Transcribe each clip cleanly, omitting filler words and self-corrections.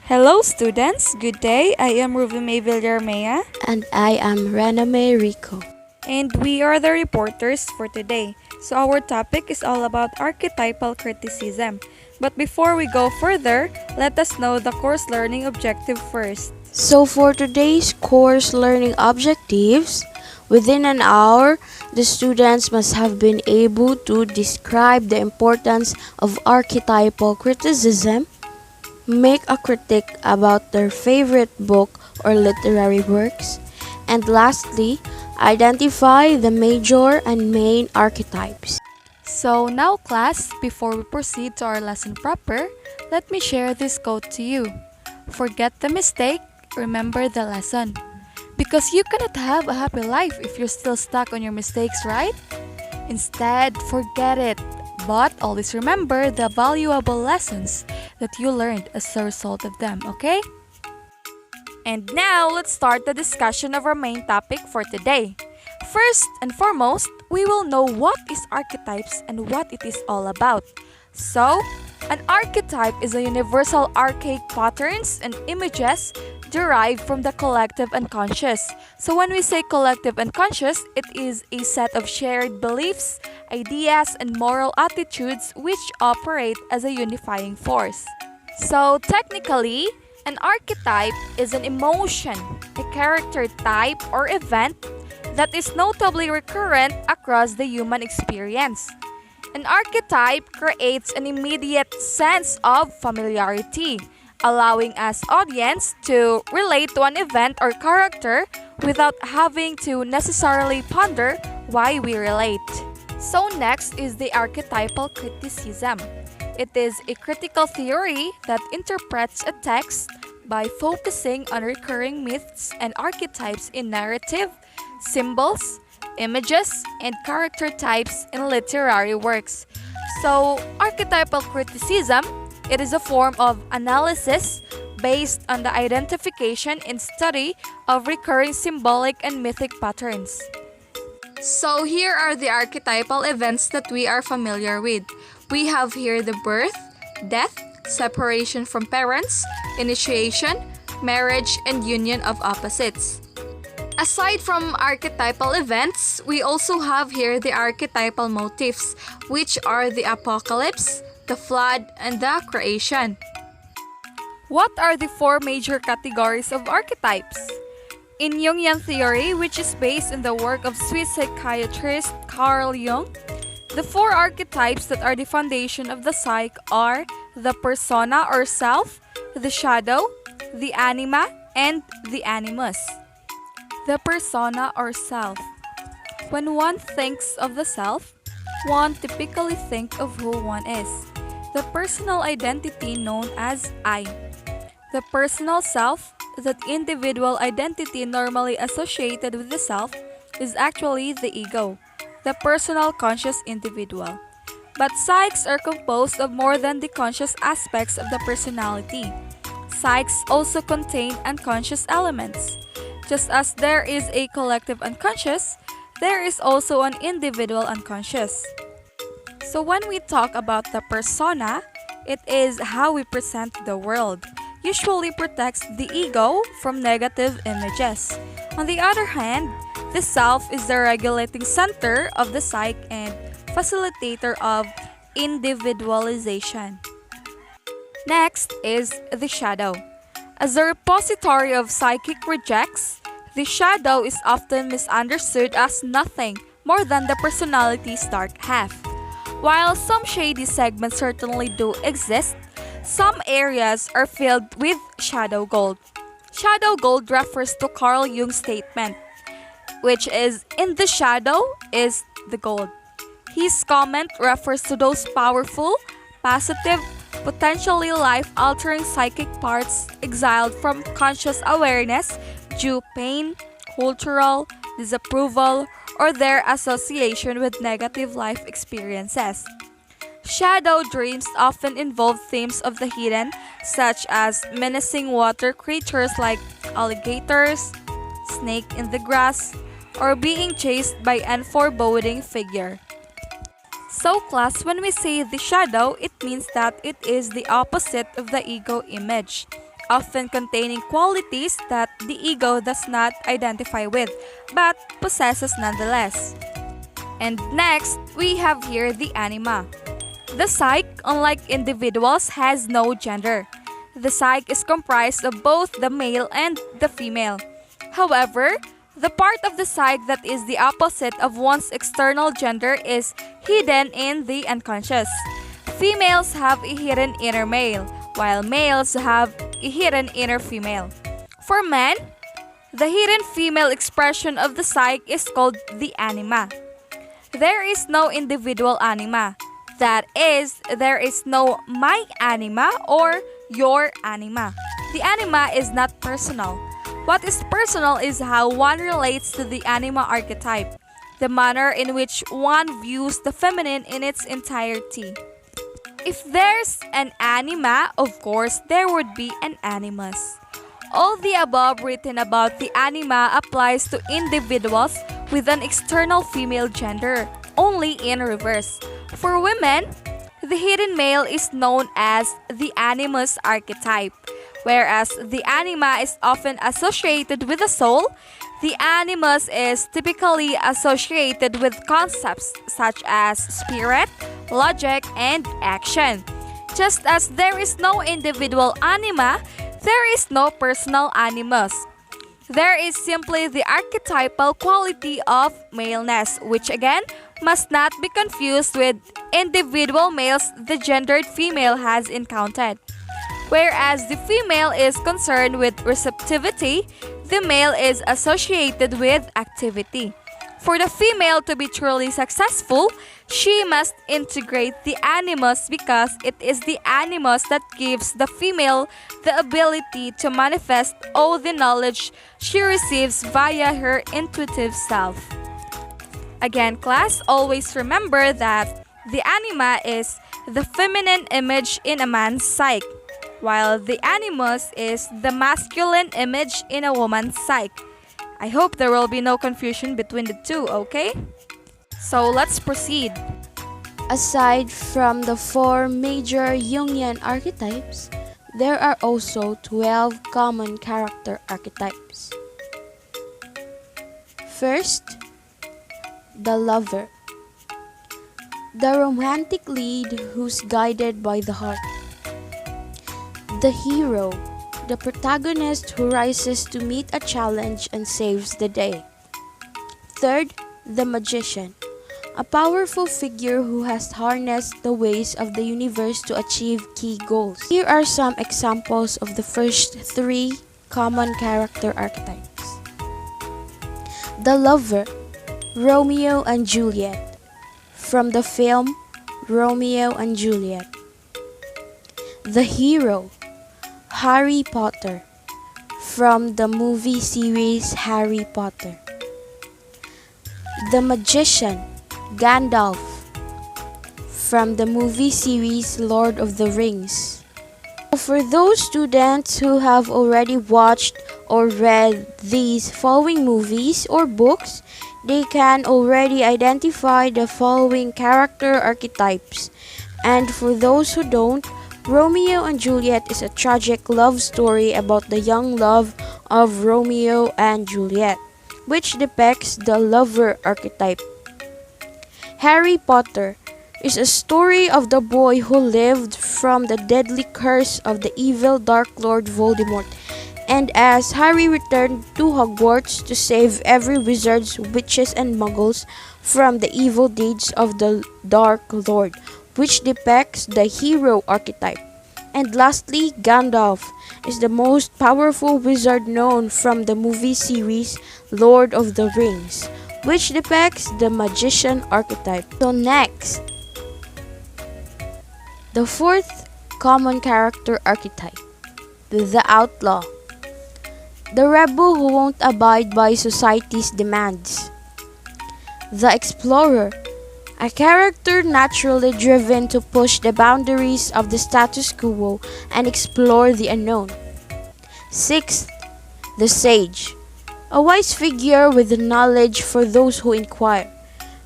Hello students, good day. I am Ruvymae Villarmea And I am Rena Rico. and we are the reporters for today. So our topic is all about archetypal criticism. But before we go further, let us know the course learning objective first. So for today's course learning objectives, within an hour, the students must have been able to describe the importance of archetypal criticism, make a critique about their favorite book or literary works, and lastly, identify the major and main archetypes. So now class, before we proceed to our lesson proper, let me share this quote to you. Forget the mistake, remember the lesson. Because you cannot have a happy life if you're still stuck on your mistakes, right? Instead, forget it. But always remember the valuable lessons that you learned as a result of them, okay? And now, let's start the discussion of our main topic for today. First and foremost, we will know what is archetypes and what it is all about. So, an archetype is a universal archaic patterns and images derived from the collective unconscious. So when we say collective unconscious, it is a set of shared beliefs, ideas, and moral attitudes which operate as a unifying force. So technically, an archetype is an emotion, a character type, or event that is notably recurrent across the human experience. An archetype creates an immediate sense of familiarity, allowing us audience to relate to an event or character without having to necessarily ponder why we relate. So next is the archetypal criticism. It is a critical theory that interprets a text by focusing on recurring myths and archetypes in narrative, symbols, images, and character types in literary works. So, archetypal criticism, it is a form of analysis based on the identification and study of recurring symbolic and mythic patterns. So, here are the archetypal events that we are familiar with. We have here the birth, death, separation from parents, initiation, marriage, and union of opposites. Aside from archetypal events, we also have here the archetypal motifs, which are the apocalypse, the flood, and the creation. What are the four major categories of archetypes? In Jungian theory, which is based on the work of Swiss psychiatrist Carl Jung, the four archetypes that are the foundation of the psyche are the persona or self, the shadow, the anima, and the animus. The persona or self. When one thinks of the self, one typically thinks of who one is. The personal identity known as I. The personal self, that individual identity normally associated with the self, is actually the ego, the personal conscious individual. But psyches are composed of more than the conscious aspects of the personality. Psyches also contain unconscious elements. Just as there is a collective unconscious, there is also an individual unconscious. So when we talk about the persona, it is how we present the world. Usually protects the ego from negative images. On the other hand, the self is the regulating center of the psyche and facilitator of individualization. Next is the shadow. As a repository of psychic rejects, the shadow is often misunderstood as nothing more than the personality's dark half. While some shady segments certainly do exist, some areas are filled with shadow gold. Shadow gold refers to Carl Jung's statement, which is in the shadow is the gold. His comment refers to those powerful, positive, potentially life-altering psychic parts exiled from conscious awareness due pain, cultural disapproval, or their association with negative life experiences. Shadow dreams often involve themes of the hidden, such as menacing water creatures like alligators, snake in the grass, or being chased by an foreboding figure. So class, when we say the shadow, it means that it is the opposite of the ego image. often containing qualities that the ego does not identify with, but possesses nonetheless. And next, we have here the anima. The psyche, unlike individuals, has no gender. The psyche is comprised of both the male and the female. However, the part of the psyche that is the opposite of one's external gender is hidden in the unconscious. Females have a hidden inner male, while males have a hidden inner female. For men, the hidden female expression of the psyche is called the anima. There is no individual anima. That is, there is no my anima or your anima. The anima is not personal. What is personal is how one relates to the anima archetype, the manner in which one views the feminine in its entirety. If there's an anima, of course, there would be an animus. All the above written about the anima applies to individuals with an external female gender, only in reverse. For women, the hidden male is known as the animus archetype, whereas the anima is often associated with the soul. The animus is typically associated with concepts such as spirit, logic, and action. Just as there is no individual anima, there is no personal animus. There is simply the archetypal quality of maleness, which again must not be confused with individual males the gendered female has encountered. Whereas the female is concerned with receptivity, the male is associated with activity. For the female to be truly successful, she must integrate the animus because it is the animus that gives the female the ability to manifest all the knowledge she receives via her intuitive self. Again, class, always remember that the anima is the feminine image in a man's psyche, while the animus is the masculine image in a woman's psyche. I hope there will be no confusion between the two, okay? So let's proceed. Aside from the four major Jungian archetypes, there are also 12 common character archetypes. First, the lover. The romantic lead who's guided by the heart. The hero. The protagonist who rises to meet a challenge and saves the day. Third, the magician. A powerful figure who has harnessed the ways of the universe to achieve key goals. Here are some examples of the first three common character archetypes. The lover, Romeo and Juliet, from the film Romeo and Juliet. The hero, Harry Potter, from the movie series Harry Potter. The magician, Gandalf, from the movie series Lord of the Rings. For those students who have already watched or read these following movies or books, they can already identify the following character archetypes. And for those who don't, Romeo and Juliet is a tragic love story about the young love of Romeo and Juliet, which depicts the lover archetype. Harry Potter is a story of the boy who lived from the deadly curse of the evil Dark Lord Voldemort, and as Harry returned to Hogwarts to save every wizards, witches, and muggles from the evil deeds of the Dark Lord, which depicts the hero archetype. And lastly, Gandalf is the most powerful wizard known from the movie series Lord of the Rings, which depicts the magician archetype. So next, the fourth common character archetype, the outlaw, the rebel who won't abide by society's demands. The explorer, a character naturally driven to push the boundaries of the status quo and explore the unknown. Sixth, the sage, a wise figure with knowledge for those who inquire.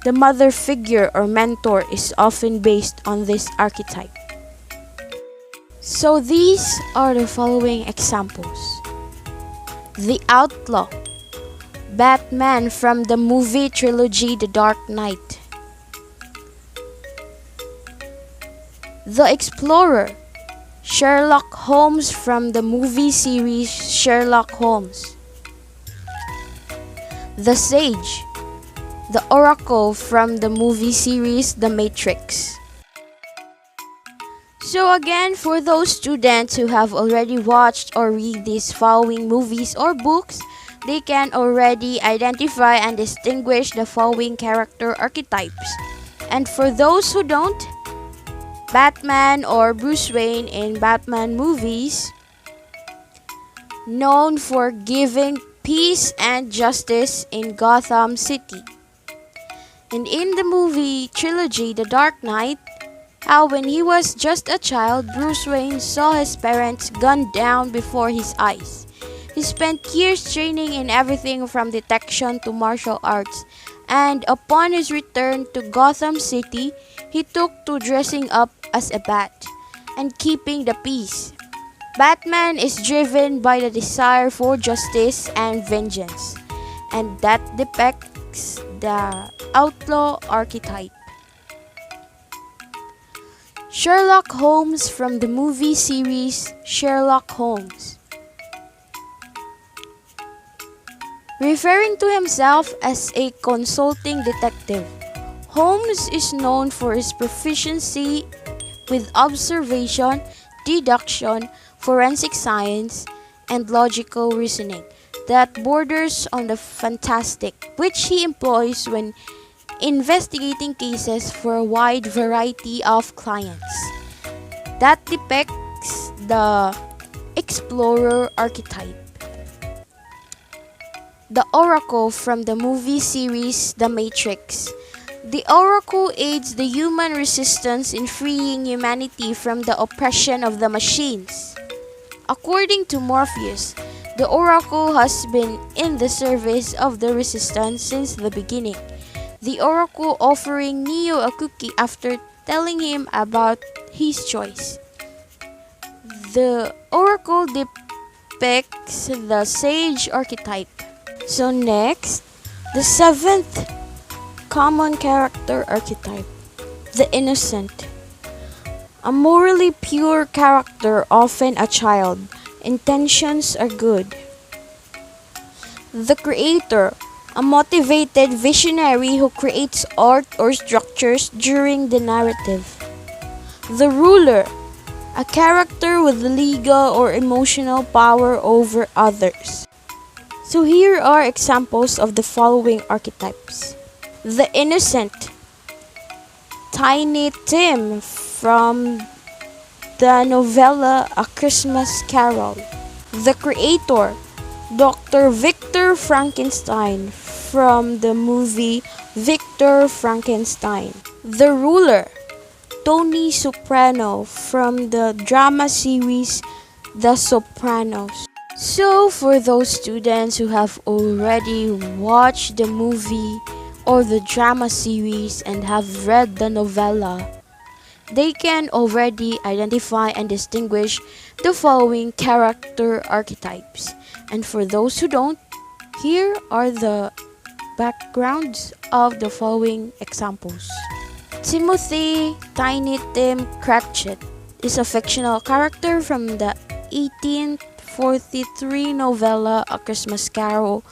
The mother figure or mentor is often based on this archetype. So these are the following examples. The Outlaw, Batman from the movie trilogy The Dark Knight. The Explorer, Sherlock Holmes from the movie series Sherlock Holmes. The Sage, the Oracle from the movie series The Matrix. So again, for those students who have already watched or read these following movies or books, they can already identify and distinguish the following character archetypes. And for those who don't, Batman or Bruce Wayne in Batman movies, known for giving peace and justice in Gotham City. And in the movie trilogy The Dark Knight, how when he was just a child, Bruce Wayne saw his parents gunned down before his eyes. He spent years training in everything from detection to martial arts, and upon his return to Gotham City, he took to dressing up as a bat and keeping the peace. Batman is driven by the desire for justice and vengeance, and that depicts the outlaw archetype. Sherlock Holmes from the movie series Sherlock Holmes. Referring to himself as a consulting detective, Holmes is known for his proficiency with observation, deduction, forensic science, and logical reasoning that borders on the fantastic, which he employs when investigating cases for a wide variety of clients. That depicts the explorer archetype. The Oracle from the movie series The Matrix. The Oracle aids the human resistance in freeing humanity from the oppression of the machines. According to Morpheus, the Oracle has been in the service of the resistance since the beginning. The Oracle offering Neo a cookie after telling him about his choice. The Oracle depicts the Sage archetype. So next, the seventh common character archetype, the Innocent. A morally pure character, often a child. Intentions are good. The Creator, a motivated visionary who creates art or structures during the narrative. The Ruler, a character with legal or emotional power over others. So here are examples of the following archetypes. The Innocent, Tiny Tim from the novella A Christmas Carol. The Creator, Dr. Victor Frankenstein from the movie Victor Frankenstein. The Ruler, Tony Soprano from the drama series The Sopranos. So for those students who have already watched the movie or the drama series and have read the novella, they can already identify and distinguish the following character archetypes. And for those who don't, here are the backgrounds of the following examples. Timothy Tiny Tim Cratchit is a fictional character from the 1843 novella A Christmas Carol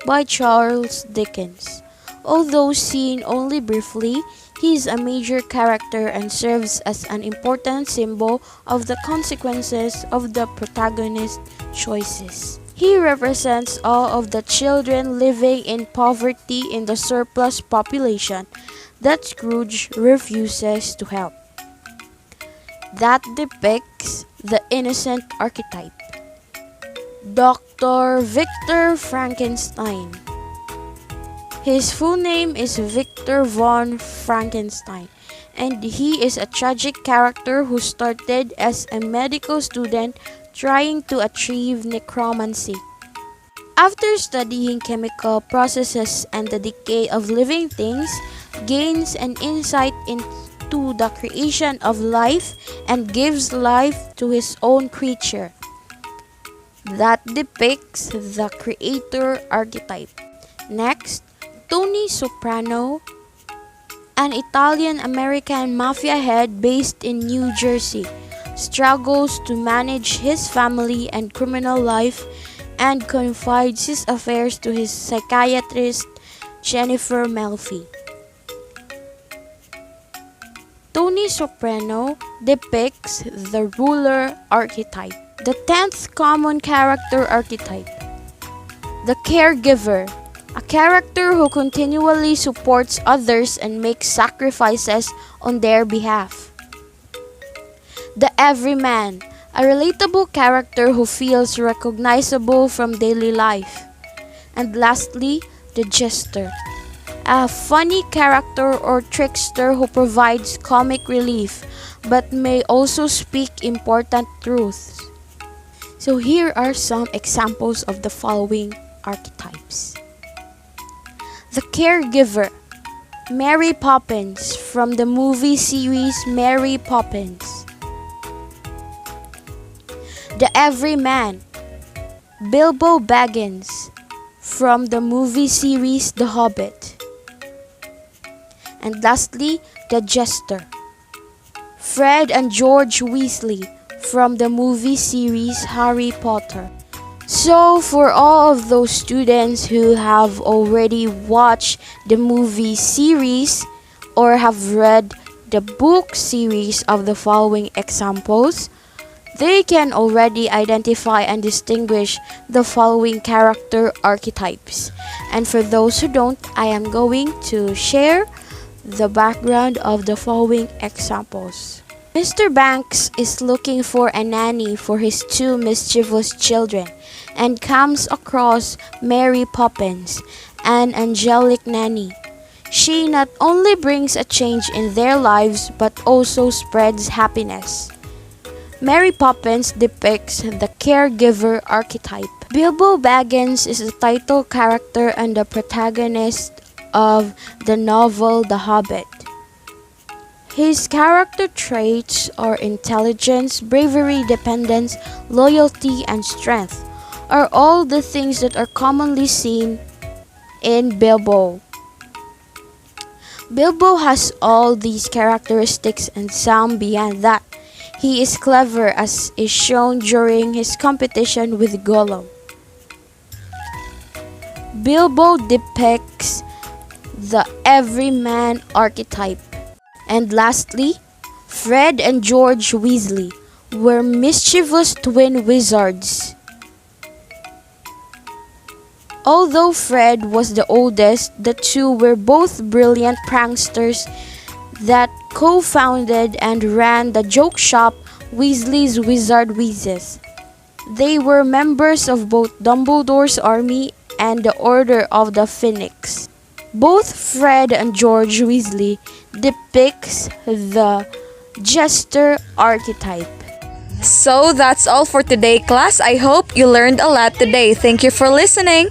by Charles Dickens. Although seen only briefly, he is a major character and serves as an important symbol of the consequences of the protagonist's choices. He represents all of the children living in poverty in the surplus population that Scrooge refuses to help. That depicts the innocent archetype. Dr. Victor Frankenstein. His full name is Victor von Frankenstein, and he is a tragic character who started as a medical student trying to achieve necromancy. After studying chemical processes and the decay of living things, gains an insight to the creation of life and gives life to his own creature. That depicts the creator archetype. Next, Tony Soprano, an Italian-American mafia head based in New Jersey, struggles to manage his family and criminal life and confides his affairs to his psychiatrist, Jennifer Melfi. Tony Soprano depicts the ruler archetype. The 10th common character archetype. The caregiver, a character who continually supports others and makes sacrifices on their behalf. The everyman, a relatable character who feels recognizable from daily life. And lastly, the jester, a funny character or trickster who provides comic relief but may also speak important truths. So here are some examples of the following archetypes. The caregiver, Mary Poppins from the movie series Mary Poppins. The everyman, Bilbo Baggins from the movie series The Hobbit. And lastly, the jester, Fred and George Weasley from the movie series Harry Potter. So for all of those students who have already watched the movie series or have read the book series of the following examples, they can already identify and distinguish the following character archetypes. And for those who don't, I am going to share the background of the following examples. Mr. Banks is looking for a nanny for his two mischievous children and comes across Mary Poppins, an angelic nanny. She not only brings a change in their lives but also spreads happiness. Mary Poppins depicts the caregiver archetype. Bilbo Baggins is the title character and the protagonist of the novel The Hobbit. His character traits are intelligence, bravery, dependence, loyalty, and strength, are all the things that are commonly seen in Bilbo. Bilbo has all these characteristics and some beyond that. He is clever as is shown during his competition with Gollum. Bilbo depicts the everyman archetype. And lastly, Fred and George Weasley were mischievous twin wizards. Although Fred was the oldest, the two were both brilliant pranksters that co-founded and ran the joke shop Weasley's Wizard Wheezes. They were members of both Dumbledore's army and the Order of the Phoenix. Both Fred and George Weasley depicts the jester archetype. So that's all for today, class. I hope you learned a lot today. Thank you for listening.